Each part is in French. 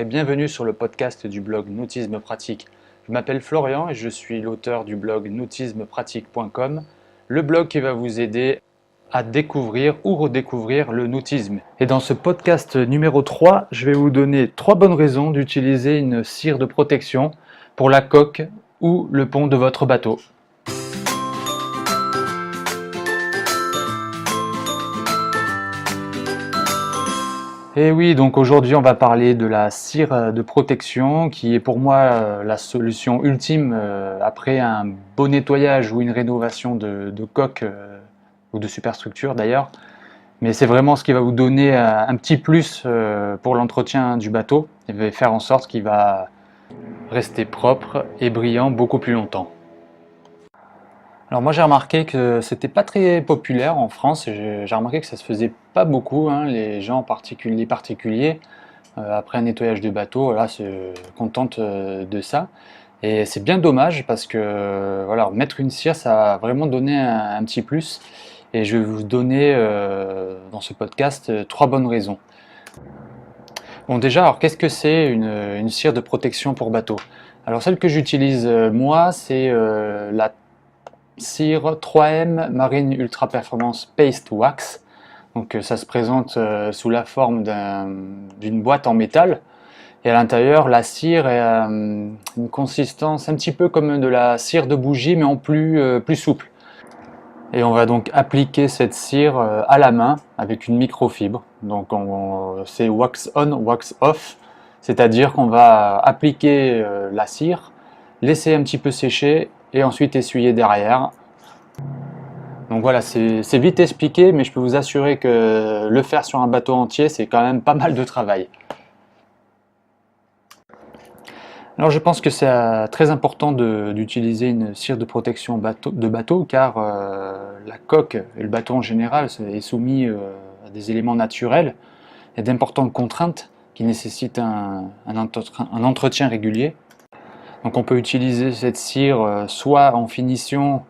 et bienvenue sur le podcast du blog Nautisme Pratique. Je m'appelle Florian et je suis l'auteur du blog nautismepratique.com, le blog qui va vous aider à découvrir ou redécouvrir le nautisme. Et dans ce podcast numéro 3, je vais vous donner 3 bonnes raisons d'utiliser une cire de protection pour la coque ou le pont de votre bateau. Et oui, donc aujourd'hui on va parler de la cire de protection qui est pour moi la solution ultime après un beau nettoyage ou une rénovation de coque ou de superstructure d'ailleurs. Mais c'est vraiment ce qui va vous donner un petit plus pour l'entretien du bateau et va faire en sorte qu'il va rester propre et brillant beaucoup plus longtemps. Alors moi j'ai remarqué que c'était pas très populaire en France, j'ai remarqué que ça se faisait pas beaucoup, hein, les gens particuliers après un nettoyage de bateau, voilà, se contentent de ça. Et c'est bien dommage parce que voilà, mettre une cire ça va vraiment donner un petit plus. Et je vais vous donner dans ce podcast 3 bonnes raisons. Bon déjà, alors qu'est-ce que c'est une cire de protection pour bateau? Alors celle que j'utilise moi, c'est la cire 3M Marine Ultra Performance Paste Wax. Donc ça se présente sous la forme d'une boîte en métal. Et à l'intérieur, la cire est une consistance un petit peu comme de la cire de bougie, mais en plus souple. Et on va donc appliquer cette cire à la main avec une microfibre. Donc c'est wax on, wax off. C'est-à-dire qu'on va appliquer la cire, laisser un petit peu sécher et ensuite essuyer derrière. Donc voilà, c'est vite expliqué, mais je peux vous assurer que le faire sur un bateau entier, c'est quand même pas mal de travail. Alors je pense que c'est très important d'utiliser une cire de protection de bateau car la coque et le bateau en général est soumis à des éléments naturels et d'importantes contraintes qui nécessitent un entretien régulier. Donc on peut utiliser cette cire soit en finition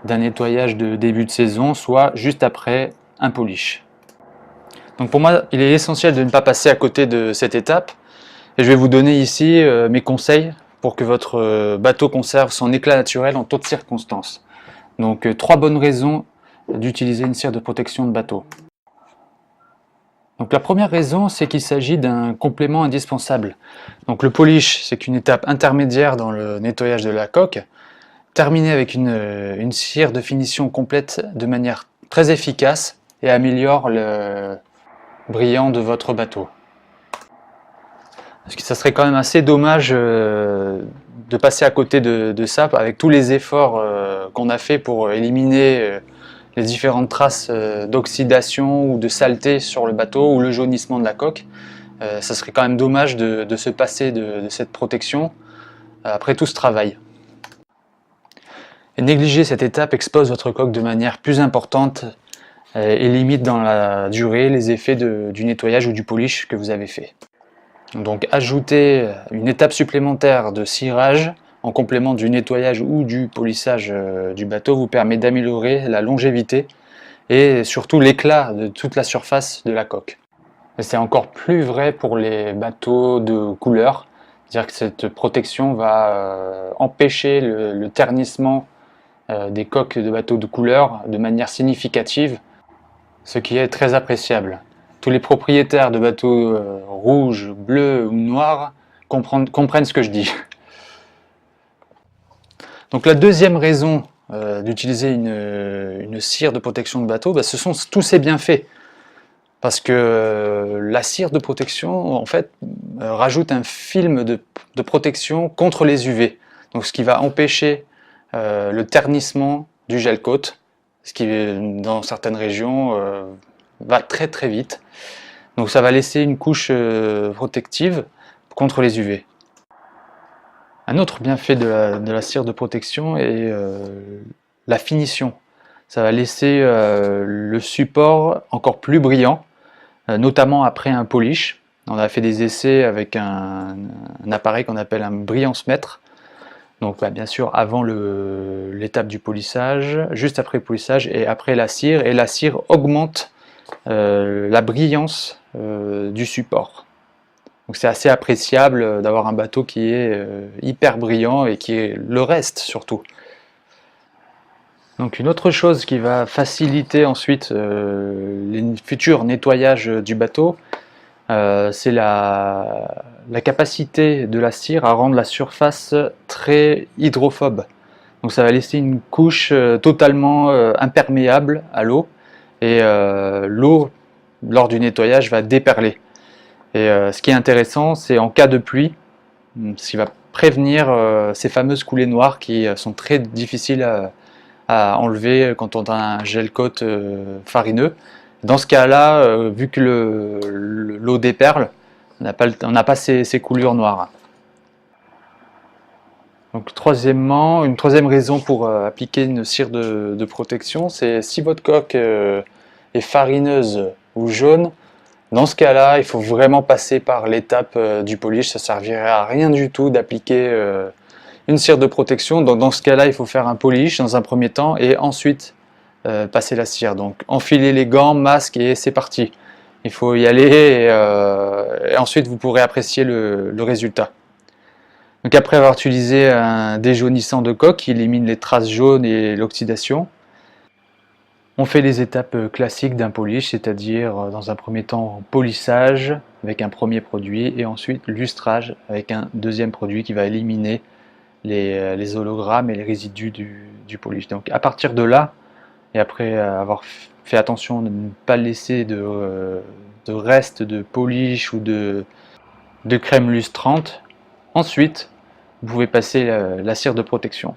d'un nettoyage de début de saison, soit juste après un polish. Donc pour moi, il est essentiel de ne pas passer à côté de cette étape. Et je vais vous donner ici mes conseils pour que votre bateau conserve son éclat naturel en toutes circonstances. Donc 3 bonnes raisons d'utiliser une cire de protection de bateau. Donc la première raison, c'est qu'il s'agit d'un complément indispensable. Donc le polish, c'est une étape intermédiaire dans le nettoyage de la coque. Terminer avec une cire de finition complète de manière très efficace et améliore le brillant de votre bateau. Parce que ça serait quand même assez dommage de passer à côté de ça avec tous les efforts qu'on a fait pour éliminer les différentes traces d'oxydation ou de saleté sur le bateau ou le jaunissement de la coque. Ça serait quand même dommage de se passer de cette protection après tout ce travail. Et négliger cette étape expose votre coque de manière plus importante et limite dans la durée les effets du nettoyage ou du polish que vous avez fait. Donc ajouter une étape supplémentaire de cirage en complément du nettoyage ou du polissage du bateau vous permet d'améliorer la longévité et surtout l'éclat de toute la surface de la coque. Et c'est encore plus vrai pour les bateaux de couleur, c'est-à-dire que cette protection va empêcher le ternissement des coques de bateaux de couleur de manière significative, ce qui est très appréciable. Tous les propriétaires de bateaux rouges, bleus ou noirs comprennent ce que je dis. Donc la deuxième raison d'utiliser une cire de protection de bateau, ce sont tous ces bienfaits. Parce que la cire de protection, en fait, rajoute un film de protection contre les UV. Donc ce qui va empêcher le ternissement du gel coat, ce qui dans certaines régions va très très vite. Donc ça va laisser une couche protective contre les UV. Un autre bienfait de la cire de protection est la finition. Ça va laisser le support encore plus brillant, notamment après un polish. On a fait des essais avec un appareil qu'on appelle un brillance-mètre. Donc bien sûr avant l'étape du polissage, juste après le polissage et après la cire. Et la cire augmente la brillance du support. Donc c'est assez appréciable d'avoir un bateau qui est hyper brillant et qui est le reste surtout. Donc une autre chose qui va faciliter ensuite les futurs nettoyages du bateau, c'est la capacité de la cire à rendre la surface très hydrophobe. Donc ça va laisser une couche totalement imperméable à l'eau, et l'eau lors du nettoyage va déperler. Et ce qui est intéressant, c'est en cas de pluie, ce qui va prévenir ces fameuses coulées noires qui sont très difficiles à enlever quand on a un gel coat farineux. Dans ce cas-là, vu que l'eau déperle, on n'a pas ces coulures noires. Donc troisièmement, une troisième raison pour appliquer une cire de protection, c'est si votre coque est farineuse ou jaune. Dans ce cas-là, il faut vraiment passer par l'étape du polish. Ça ne servirait à rien du tout d'appliquer une cire de protection. Donc dans ce cas-là, il faut faire un polish dans un premier temps et ensuite passer la cire. Donc enfiler les gants, masque et c'est parti. Il faut y aller et ensuite vous pourrez apprécier le résultat. Donc après avoir utilisé un déjaunissant de coque qui élimine les traces jaunes et l'oxydation, on fait les étapes classiques d'un polish, c'est-à-dire dans un premier temps polissage avec un premier produit et ensuite lustrage avec un deuxième produit qui va éliminer les hologrammes et les résidus du polish. Donc à partir de là, et après avoir fait attention de ne pas laisser de restes de polish ou de crème lustrante, ensuite vous pouvez passer la cire de protection.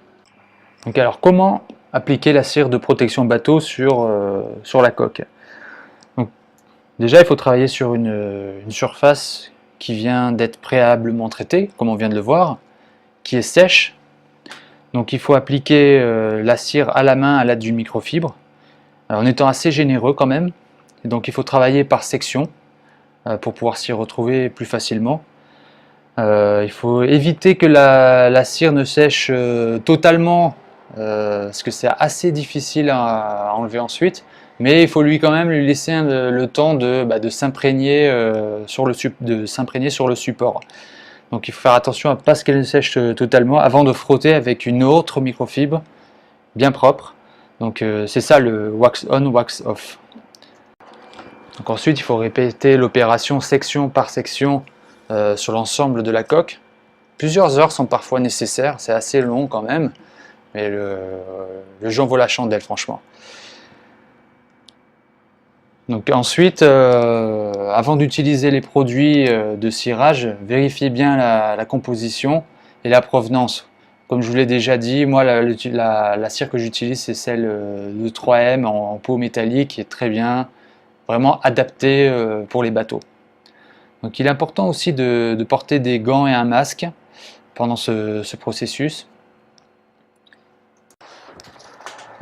Donc alors comment appliquer la cire de protection bateau sur la coque? Donc, déjà il faut travailler sur une surface qui vient d'être préalablement traitée, comme on vient de le voir, qui est sèche. Donc il faut appliquer la cire à la main à l'aide d'une microfibre, en étant assez généreux quand même. Et donc il faut travailler par section pour pouvoir s'y retrouver plus facilement. Il faut éviter que la cire ne sèche totalement, parce que c'est assez difficile à enlever ensuite, mais il faut quand même lui laisser le temps de s'imprégner sur le support. Donc il faut faire attention à ne pas ce qu'elle sèche totalement avant de frotter avec une autre microfibre bien propre. Donc c'est ça le wax on, wax off. Donc ensuite il faut répéter l'opération section par section sur l'ensemble de la coque. Plusieurs heures sont parfois nécessaires, c'est assez long quand même, mais le jeu en vaut la chandelle franchement. Donc ensuite, avant d'utiliser les produits de cirage, vérifiez bien la composition et la provenance. Comme je vous l'ai déjà dit, moi la cire que j'utilise c'est celle de 3M en peau métallique, qui est très bien, vraiment adaptée pour les bateaux. Donc il est important aussi de porter des gants et un masque pendant ce processus.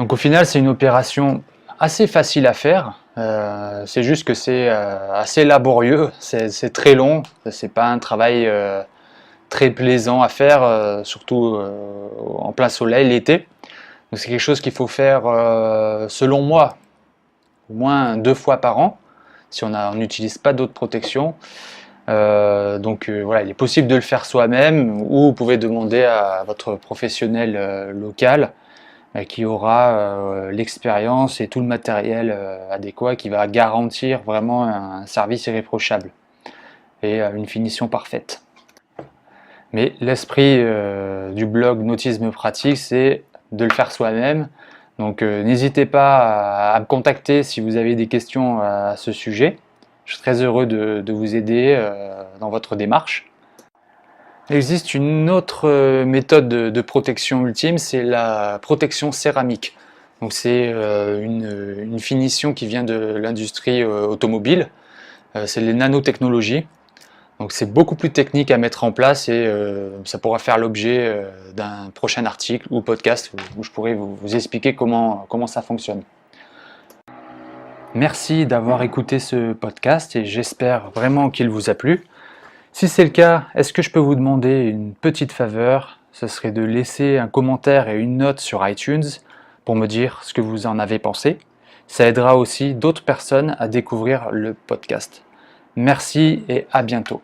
Donc au final c'est une opération assez facile à faire, c'est juste que c'est assez laborieux, c'est très long, c'est pas un travail très plaisant à faire, surtout en plein soleil l'été. Donc c'est quelque chose qu'il faut faire selon moi au moins 2 fois par an si on n'utilise pas d'autres protections. Voilà, il est possible de le faire soi-même ou vous pouvez demander à votre professionnel local qui aura l'expérience et tout le matériel adéquat, qui va garantir vraiment un service irréprochable et une finition parfaite. Mais l'esprit du blog Nautisme Pratique, c'est de le faire soi-même. Donc n'hésitez pas à me contacter si vous avez des questions à ce sujet. Je suis très heureux de vous aider dans votre démarche. Il existe une autre méthode de protection ultime, c'est la protection céramique. Donc c'est une finition qui vient de l'industrie automobile, c'est les nanotechnologies. Donc c'est beaucoup plus technique à mettre en place et ça pourra faire l'objet d'un prochain article ou podcast où je pourrai vous expliquer comment ça fonctionne. Merci d'avoir écouté ce podcast et j'espère vraiment qu'il vous a plu. Si c'est le cas, est-ce que je peux vous demander une petite faveur? Ce serait de laisser un commentaire et une note sur iTunes pour me dire ce que vous en avez pensé. Ça aidera aussi d'autres personnes à découvrir le podcast. Merci et à bientôt.